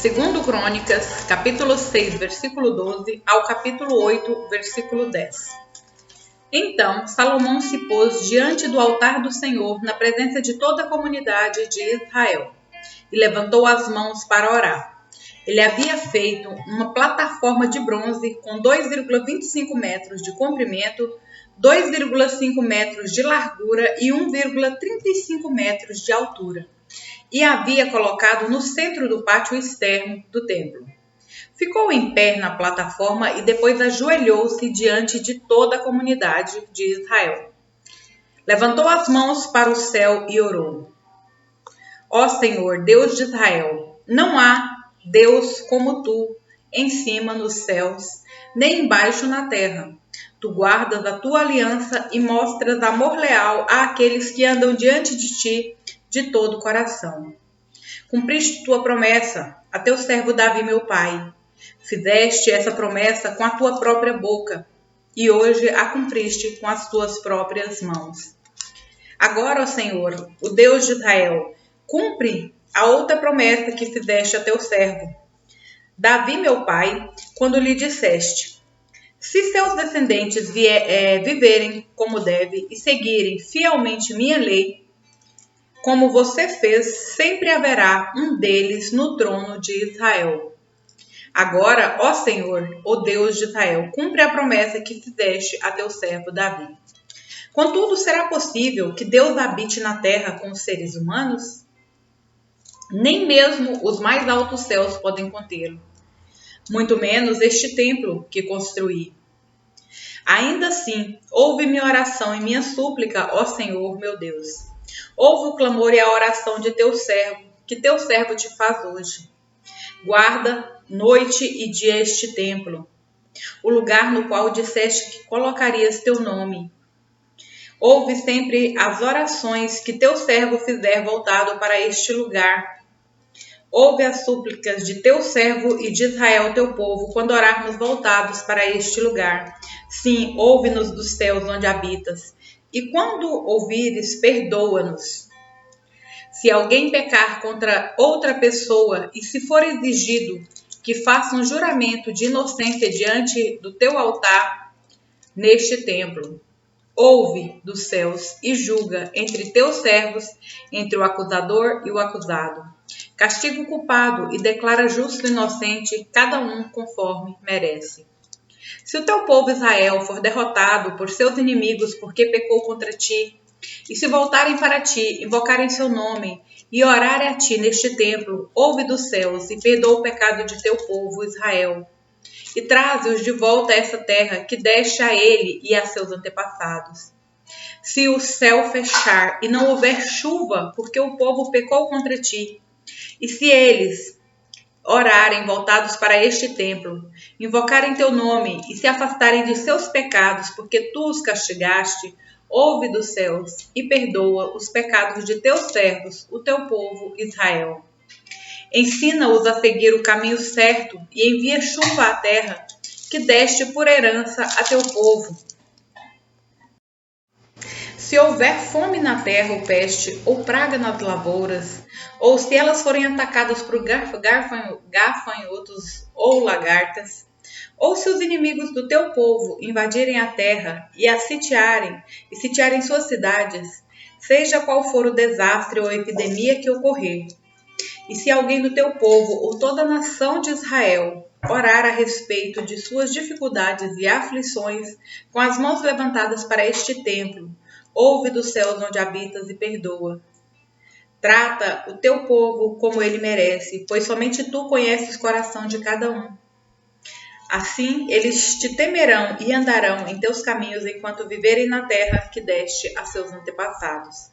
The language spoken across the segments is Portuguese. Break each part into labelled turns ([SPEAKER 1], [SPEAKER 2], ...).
[SPEAKER 1] Segundo Crônicas, capítulo 6, versículo 12 ao capítulo 8, versículo 10. Então Salomão se pôs diante do altar do Senhor, na presença de toda a comunidade de Israel, e levantou as mãos para orar. Ele havia feito uma plataforma de bronze com 2,25 metros de comprimento, 2,5 metros de largura e 1,35 metros de altura, e havia colocado no centro do pátio externo do templo. Ficou em pé na plataforma e depois ajoelhou-se diante de toda a comunidade de Israel. Levantou as mãos para o céu e orou: Ó Senhor, Deus de Israel, não há Deus como tu, em cima nos céus, nem embaixo na terra. Tu guardas a tua aliança e mostras amor leal àqueles que andam diante de ti de todo o coração. Cumpriste tua promessa a teu servo Davi, meu pai. Fizeste essa promessa com a tua própria boca, e hoje a cumpriste com as tuas próprias mãos. Agora, ó Senhor, o Deus de Israel, cumpre a outra promessa que fizeste a teu servo Davi, meu pai, quando lhe disseste: se seus descendentes viverem como deve e seguirem fielmente minha lei, como você fez, sempre haverá um deles no trono de Israel. Agora, ó Senhor, ó Deus de Israel, cumpre a promessa que fizeste a teu servo Davi. Contudo, será possível que Deus habite na terra com os seres humanos? Nem mesmo os mais altos céus podem contê-lo, muito menos este templo que construí. Ainda assim, ouve minha oração e minha súplica, ó Senhor, meu Deus. Ouve o clamor e a oração de teu servo, que teu servo te faz hoje. Guarda noite e dia este templo, o lugar no qual disseste que colocarias teu nome. Ouve sempre as orações que teu servo fizer voltado para este lugar. Ouve as súplicas de teu servo e de Israel, teu povo, quando orarmos voltados para este lugar. Sim, ouve-nos dos céus onde habitas. E quando ouvires, perdoa-nos. Se alguém pecar contra outra pessoa e se for exigido que faça um juramento de inocência diante do teu altar neste templo, ouve dos céus e julga entre teus servos, entre o acusador e o acusado. Castiga o culpado e declara justo e inocente, cada um conforme merece. Se o teu povo Israel for derrotado por seus inimigos porque pecou contra ti, e se voltarem para ti, invocarem seu nome e orarem a ti neste templo, ouve dos céus e perdoa o pecado de teu povo Israel, e traze-os de volta a essa terra que deste a ele e a seus antepassados. Se o céu fechar e não houver chuva, porque o povo pecou contra ti, e se eles orarem voltados para este templo, invocarem teu nome e se afastarem de seus pecados, porque tu os castigaste, ouve dos céus e perdoa os pecados de teus servos, o teu povo Israel. Ensina-os a seguir o caminho certo e envia chuva à terra que deste por herança a teu povo. Se houver fome na terra, ou peste, ou praga nas lavouras, ou se elas forem atacadas por gafanhotos ou lagartas, ou se os inimigos do teu povo invadirem a terra e a sitiarem suas cidades, seja qual for o desastre ou a epidemia que ocorrer, e se alguém do teu povo ou toda a nação de Israel orar a respeito de suas dificuldades e aflições com as mãos levantadas para este templo, ouve dos céus onde habitas e perdoa. Trata o teu povo como ele merece, pois somente tu conheces o coração de cada um. Assim, eles te temerão e andarão em teus caminhos enquanto viverem na terra que deste a seus antepassados.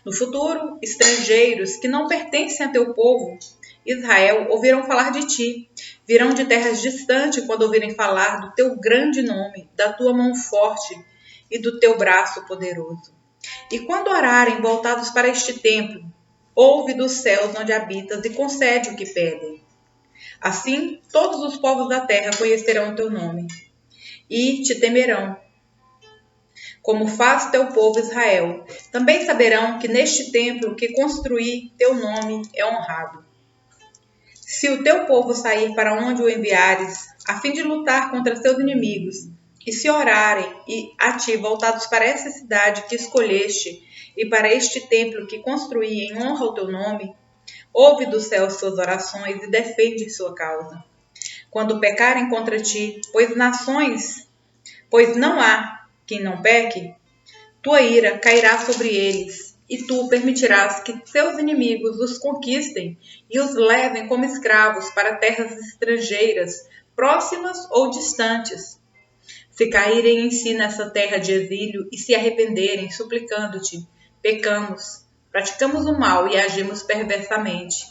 [SPEAKER 1] No futuro, estrangeiros que não pertencem a teu povo, Israel, ouvirão falar de ti, virão de terras distantes quando ouvirem falar do teu grande nome, da tua mão forte e do teu braço poderoso. E quando orarem voltados para este templo, ouve dos céus onde habitas e concede o que pedem. Assim, todos os povos da terra conhecerão o teu nome e te temerão, como faz teu povo Israel. Também saberão que neste templo que construí teu nome é honrado. Se o teu povo sair para onde o enviares, a fim de lutar contra seus inimigos, e se orarem a ti voltados para essa cidade que escolheste, e para este templo que construí em honra ao teu nome, ouve do céu suas orações e defende sua causa. Quando pecarem contra ti, pois não há quem não peque, tua ira cairá sobre eles, e tu permitirás que seus inimigos os conquistem e os levem como escravos para terras estrangeiras, próximas ou distantes. Se caírem em si nessa terra de exílio e se arrependerem, suplicando-te, pecamos, praticamos o mal e agimos perversamente.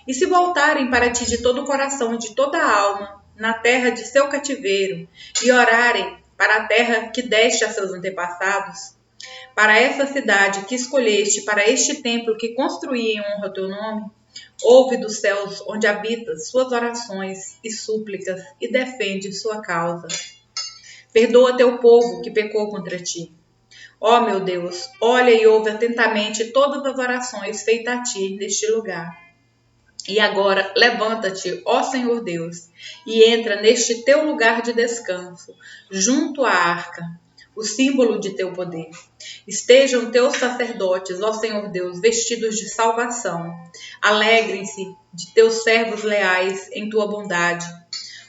[SPEAKER 1] E se voltarem para ti de todo o coração e de toda a alma, na terra de seu cativeiro, e orarem para a terra que deste a seus antepassados, para essa cidade que escolheste, para este templo que construí em honra ao teu nome, ouve dos céus onde habitas suas orações e súplicas e defende sua causa. Perdoa teu povo que pecou contra ti. Ó meu Deus, olha e ouve atentamente todas as orações feitas a ti neste lugar. E agora levanta-te, ó Senhor Deus, e entra neste teu lugar de descanso, junto à arca, o símbolo de teu poder. Estejam teus sacerdotes, ó Senhor Deus, vestidos de salvação. Alegrem-se de teus servos leais em tua bondade.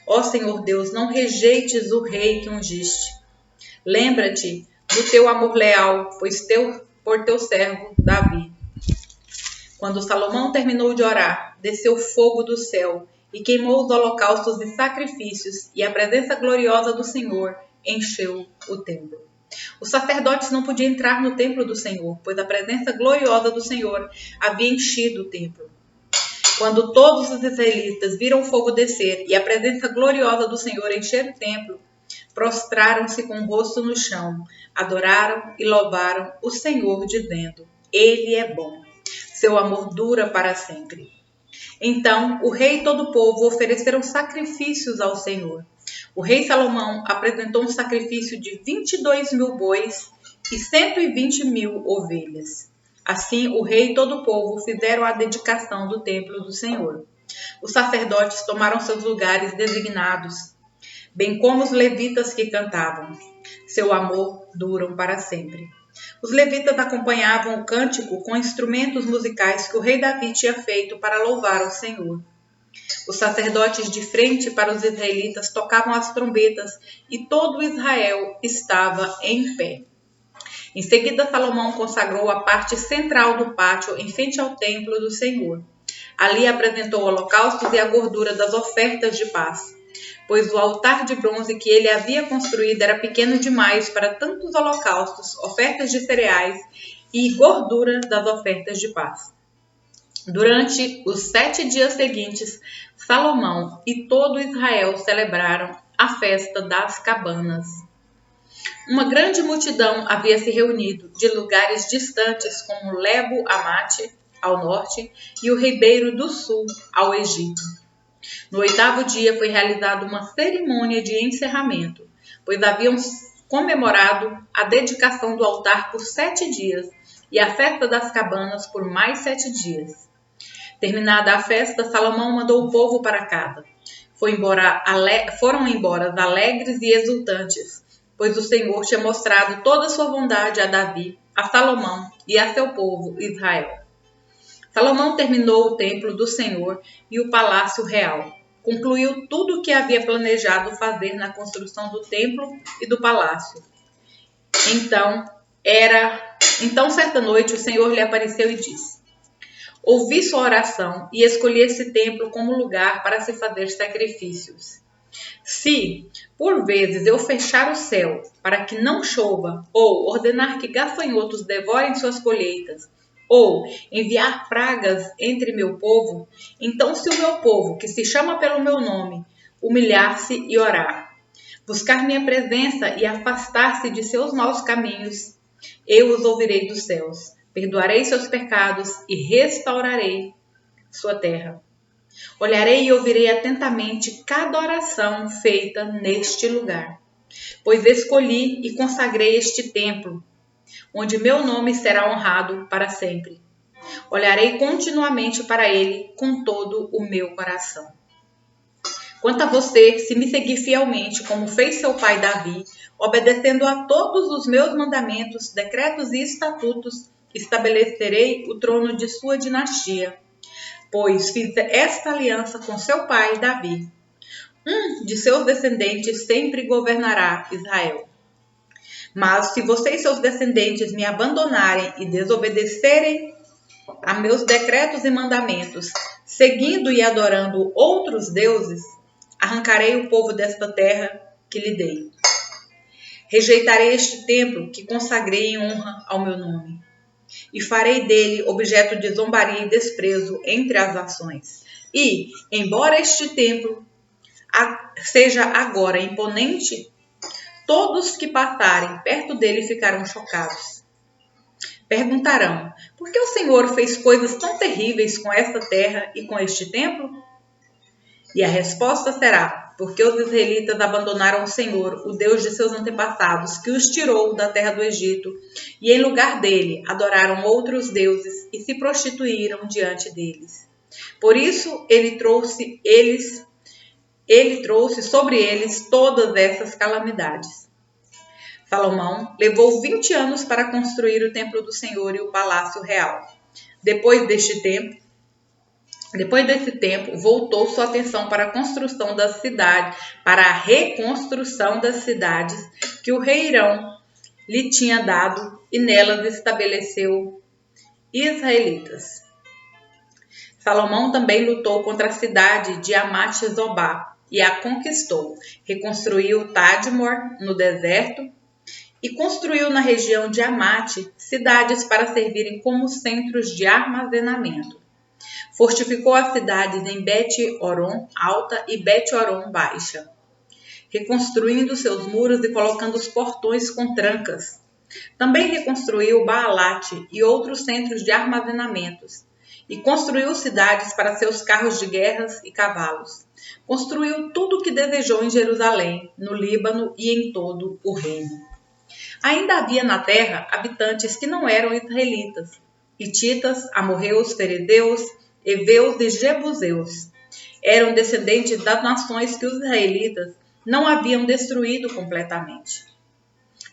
[SPEAKER 1] Ó Senhor Deus, não rejeites o rei que ungiste. Lembra-te do teu amor leal, por teu servo Davi. Quando Salomão terminou de orar, desceu fogo do céu e queimou os holocaustos e sacrifícios, e a presença gloriosa do Senhor encheu o templo. Os sacerdotes não podiam entrar no templo do Senhor, pois a presença gloriosa do Senhor havia enchido o templo. Quando todos os israelitas viram o fogo descer e a presença gloriosa do Senhor encher o templo, prostraram-se com o rosto no chão, adoraram e louvaram o Senhor, dizendo: Ele é bom, seu amor dura para sempre. Então o rei e todo o povo ofereceram sacrifícios ao Senhor. O rei Salomão apresentou um sacrifício de 22.000 bois e 120.000 ovelhas. Assim, o rei e todo o povo fizeram a dedicação do templo do Senhor. Os sacerdotes tomaram seus lugares designados, bem como os levitas que cantavam. Seu amor dura para sempre. Os levitas acompanhavam o cântico com instrumentos musicais que o rei Davi tinha feito para louvar ao Senhor. Os sacerdotes de frente para os israelitas tocavam as trombetas e todo Israel estava em pé. Em seguida, Salomão consagrou a parte central do pátio em frente ao templo do Senhor. Ali apresentou holocaustos e a gordura das ofertas de paz, pois o altar de bronze que ele havia construído era pequeno demais para tantos holocaustos, ofertas de cereais e gordura das ofertas de paz. Durante os 7 dias seguintes, Salomão e todo Israel celebraram a festa das cabanas. Uma grande multidão havia se reunido de lugares distantes como Lebo Amate, ao norte, e o Ribeiro do Sul, ao Egito. No 8º dia foi realizada uma cerimônia de encerramento, pois haviam comemorado a dedicação do altar por 7 dias e a festa das cabanas por mais 7 dias. Terminada a festa, Salomão mandou o povo para casa. Foram embora alegres e exultantes, pois o Senhor tinha mostrado toda a sua bondade a Davi, a Salomão e a seu povo Israel. Salomão terminou o templo do Senhor e o palácio real. Concluiu tudo o que havia planejado fazer na construção do templo e do palácio. Então, certa noite, o Senhor lhe apareceu e disse: Ouvi sua oração e escolhi esse templo como lugar para se fazer sacrifícios. Se, por vezes, eu fechar o céu para que não chova, ou ordenar que gafanhotos devorem suas colheitas, ou enviar pragas entre meu povo, então se o meu povo, que se chama pelo meu nome, humilhar-se e orar, buscar minha presença e afastar-se de seus maus caminhos, eu os ouvirei dos céus, perdoarei seus pecados e restaurarei sua terra. Olharei e ouvirei atentamente cada oração feita neste lugar, pois escolhi e consagrei este templo, onde meu nome será honrado para sempre. Olharei continuamente para ele com todo o meu coração. Quanto a você, se me seguir fielmente, como fez seu pai Davi, obedecendo a todos os meus mandamentos, decretos e estatutos, estabelecerei o trono de sua dinastia, pois fiz esta aliança com seu pai Davi. Um de seus descendentes sempre governará Israel. Mas se você e seus descendentes me abandonarem e desobedecerem a meus decretos e mandamentos, seguindo e adorando outros deuses, arrancarei o povo desta terra que lhe dei. Rejeitarei este templo que consagrei em honra ao meu nome, e farei dele objeto de zombaria e desprezo entre as nações. E, embora este templo seja agora imponente, todos que passarem perto dele ficarão chocados. Perguntarão: por que o Senhor fez coisas tão terríveis com esta terra e com este templo? E a resposta será: porque os israelitas abandonaram o Senhor, o Deus de seus antepassados, que os tirou da terra do Egito, e em lugar dele adoraram outros deuses e se prostituíram diante deles. Por isso ele trouxe sobre eles todas essas calamidades. Salomão levou 20 anos para construir o templo do Senhor e o palácio real. Depois desse tempo, voltou sua atenção para a construção das cidades, para a reconstrução das cidades que o rei Hirão lhe tinha dado, e nelas estabeleceu israelitas. Salomão também lutou contra a cidade de Amate-Zobá e a conquistou. Reconstruiu Tadmor no deserto e construiu na região de Amate cidades para servirem como centros de armazenamento. Fortificou as cidades em Bet-Horon Alta e Bet-Horon Baixa, reconstruindo seus muros e colocando os portões com trancas. Também reconstruiu Baalate e outros centros de armazenamentos, e construiu cidades para seus carros de guerras e cavalos. Construiu tudo o que desejou em Jerusalém, no Líbano e em todo o reino. Ainda havia na terra habitantes que não eram israelitas: hititas, amorreus, ferezeus, heveus e jebuseus. Eram descendentes das nações que os israelitas não haviam destruído completamente.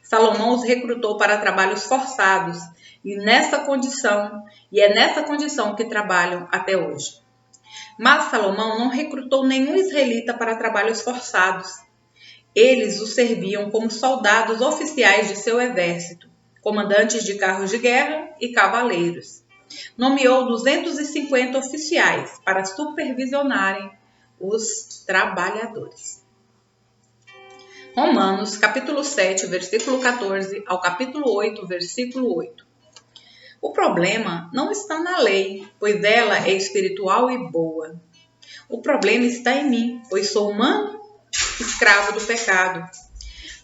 [SPEAKER 1] Salomão os recrutou para trabalhos forçados, e é nessa condição que trabalham até hoje. Mas Salomão não recrutou nenhum israelita para trabalhos forçados. Eles os serviam como soldados oficiais de seu exército, comandantes de carros de guerra e cavaleiros. Nomeou 250 oficiais para supervisionarem os trabalhadores. Romanos, capítulo 7, versículo 14 ao capítulo 8, versículo 8. O problema não está na lei, pois ela é espiritual e boa. O problema está em mim, pois sou humano, escravo do pecado.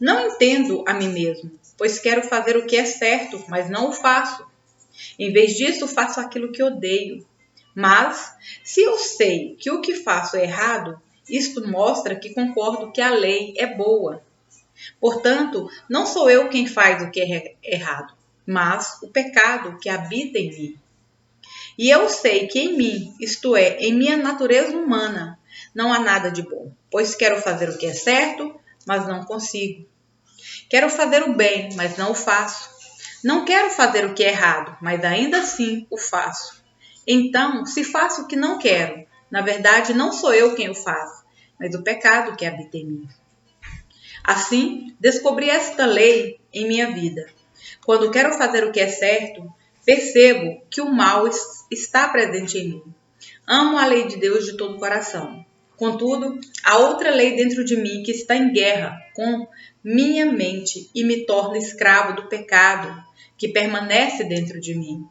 [SPEAKER 1] Não entendo a mim mesmo, pois quero fazer o que é certo, mas não o faço. Em vez disso, faço aquilo que odeio. Mas, se eu sei que o que faço é errado, isto mostra que concordo que a lei é boa. Portanto, não sou eu quem faz o que é errado, mas o pecado que habita em mim. E eu sei que em mim, isto é, em minha natureza humana, não há nada de bom, pois quero fazer o que é certo, mas não consigo. Quero fazer o bem, mas não o faço. Não quero fazer o que é errado, mas ainda assim o faço. Então, se faço o que não quero, na verdade não sou eu quem o faz, mas o pecado que habita em mim. Assim, descobri esta lei em minha vida. Quando quero fazer o que é certo, percebo que o mal está presente em mim. Amo a lei de Deus de todo o coração. Contudo, há outra lei dentro de mim que está em guerra com minha mente e me torna escravo do pecado que permanece dentro de mim.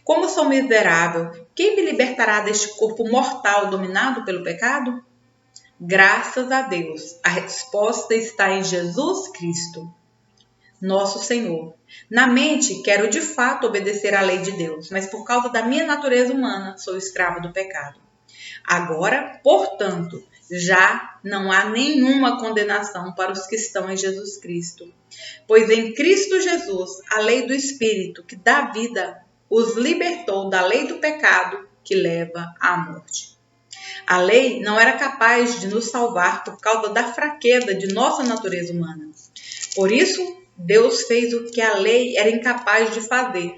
[SPEAKER 1] Como sou miserável, quem me libertará deste corpo mortal dominado pelo pecado? Graças a Deus, a resposta está em Jesus Cristo, nosso Senhor. Na mente, quero de fato obedecer à lei de Deus, mas por causa da minha natureza humana, sou escravo do pecado. Agora, portanto, já não há nenhuma condenação para os que estão em Jesus Cristo, pois em Cristo Jesus, a lei do Espírito que dá vida os libertou da lei do pecado que leva à morte. A lei não era capaz de nos salvar por causa da fraqueza de nossa natureza humana. Por isso, Deus fez o que a lei era incapaz de fazer,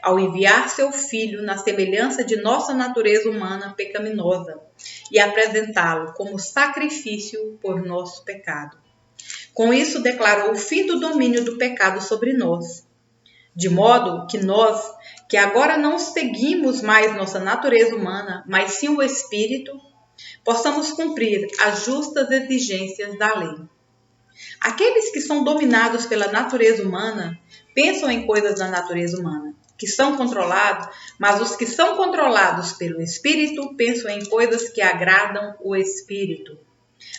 [SPEAKER 1] ao enviar seu Filho na semelhança de nossa natureza humana pecaminosa e apresentá-lo como sacrifício por nosso pecado. Com isso, declarou o fim do domínio do pecado sobre nós, de modo que nós, que agora não seguimos mais nossa natureza humana, mas sim o Espírito, possamos cumprir as justas exigências da lei. Aqueles que são dominados pela natureza humana pensam em coisas da natureza humana, que são controlados, mas os que são controlados pelo Espírito pensam em coisas que agradam o Espírito.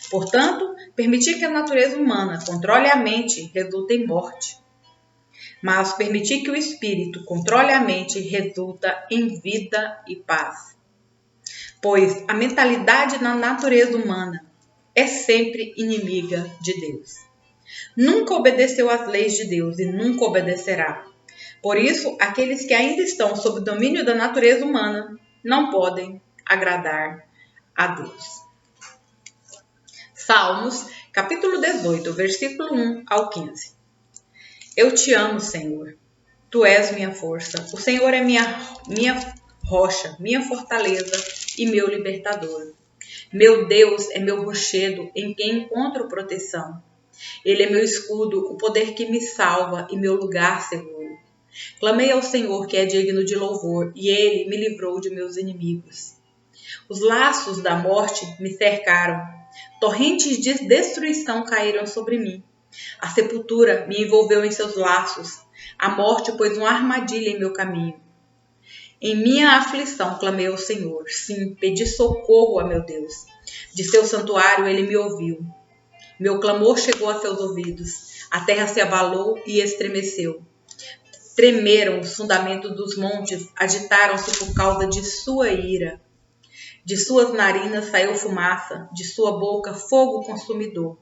[SPEAKER 1] Portanto, permitir que a natureza humana controle a mente resulta em morte. Mas permitir que o Espírito controle a mente resulta em vida e paz. Pois a mentalidade na natureza humana é sempre inimiga de Deus. Nunca obedeceu às leis de Deus e nunca obedecerá. Por isso, aqueles que ainda estão sob o domínio da natureza humana não podem agradar a Deus. Salmos, capítulo 18, versículo 1 ao 15. Eu te amo, Senhor. Tu és minha força. O Senhor é minha rocha, minha fortaleza e meu libertador. Meu Deus é meu rochedo em quem encontro proteção. Ele é meu escudo, o poder que me salva e meu lugar seguro. Clamei ao Senhor, que é digno de louvor, e Ele me livrou de meus inimigos. Os laços da morte me cercaram. Torrentes de destruição caíram sobre mim. A sepultura me envolveu em seus laços. A morte pôs uma armadilha em meu caminho. Em minha aflição clamei ao Senhor. Sim, pedi socorro a meu Deus. De seu santuário ele me ouviu. Meu clamor chegou a seus ouvidos. A terra se abalou e estremeceu. Tremeram os fundamentos dos montes, agitaram-se por causa de sua ira. De suas narinas saiu fumaça, de sua boca fogo consumidor.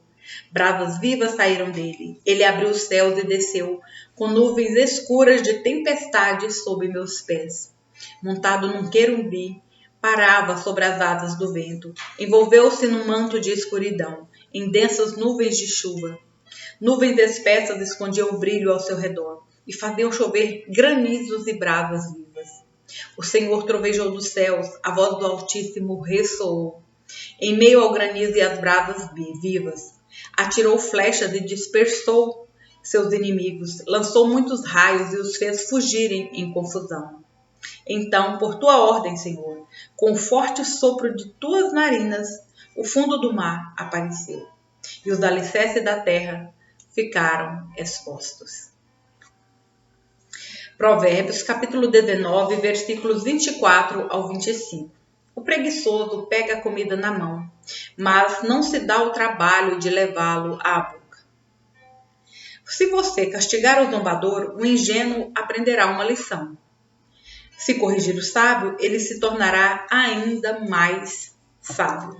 [SPEAKER 1] Brasas vivas saíram dele. Ele abriu os céus e desceu, com nuvens escuras de tempestade sob meus pés. Montado num querumbi, parava sobre as asas do vento. Envolveu-se num manto de escuridão, em densas nuvens de chuva. Nuvens espessas escondiam o brilho ao seu redor e faziam chover granizos e brasas vivas. O Senhor trovejou dos céus, a voz do Altíssimo ressoou. Em meio ao granizo e às brasas vivas, atirou flechas e dispersou seus inimigos, lançou muitos raios e os fez fugirem em confusão. Então, por tua ordem, Senhor, com o forte sopro de tuas narinas, o fundo do mar apareceu, e os alicerces da terra ficaram expostos. Provérbios, capítulo 19, versículos 24 ao 25. O preguiçoso pega a comida na mão, mas não se dá o trabalho de levá-lo à boca. Se você castigar o zombador, o ingênuo aprenderá uma lição. Se corrigir o sábio, ele se tornará ainda mais sábio.